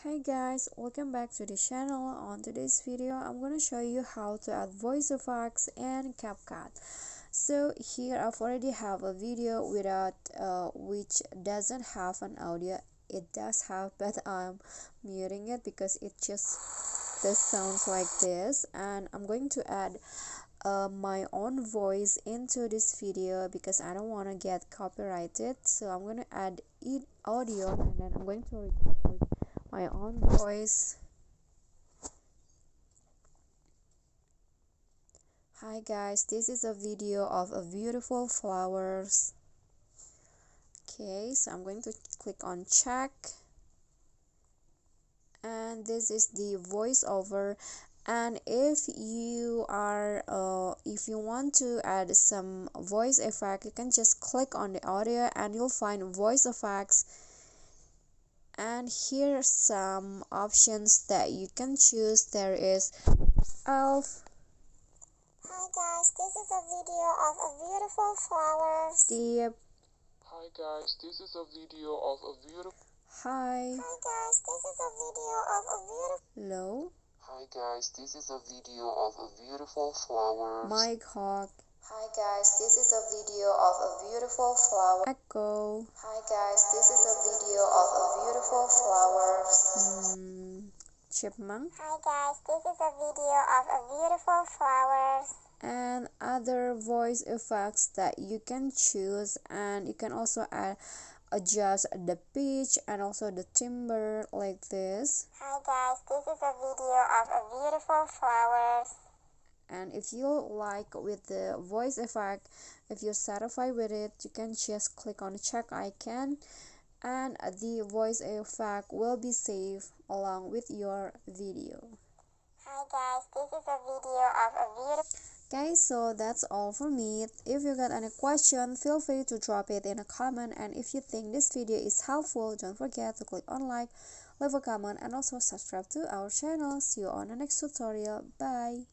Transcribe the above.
Hey guys, welcome back to the channel. On today's video I'm going to show you how to add voice effects and CapCut. So here I've already have a video without which doesn't have an audio. It does have, but I'm muting it because it just sounds like this, and I'm going to add my own voice into this video because I don't want to get copyrighted. So I'm going to add it audio, and then I'm going to record my own voice. Hi guys, this is a video of a beautiful flowers. Okay, so I'm going to click on check, and this is the voiceover. And if you want to add some voice effect, you can just click on the audio and you'll find voice effects, and here's some options that you can choose. There is elf. Hi guys, this is a video of a beautiful flowers. Deep. Hi guys, this is a video of a beautiful. High. Hi guys, this is a video of a beautiful. Low. Hi guys, this is a video of a beautiful flowers. Mic hawk. Hi guys, this is a video of a beautiful flower. Echo. Hi guys, this is a video of a beautiful flowers. Chipmunk. Hi guys, this is a video of a beautiful flowers. And other voice effects that you can choose, and you can also adjust the pitch and also the timbre like this. Hi guys, this is a video of a beautiful flowers. And if you like with the voice effect, if you're satisfied with it, you can just click on the check icon, and the voice effect will be saved along with your video. Hi guys, this is a video of a beautiful. Guys, so that's all for me. If you got any question, feel free to drop it in a comment, and if you think this video is helpful, don't forget to click on like, leave a comment, and also subscribe to our channel. See you on the next tutorial. Bye.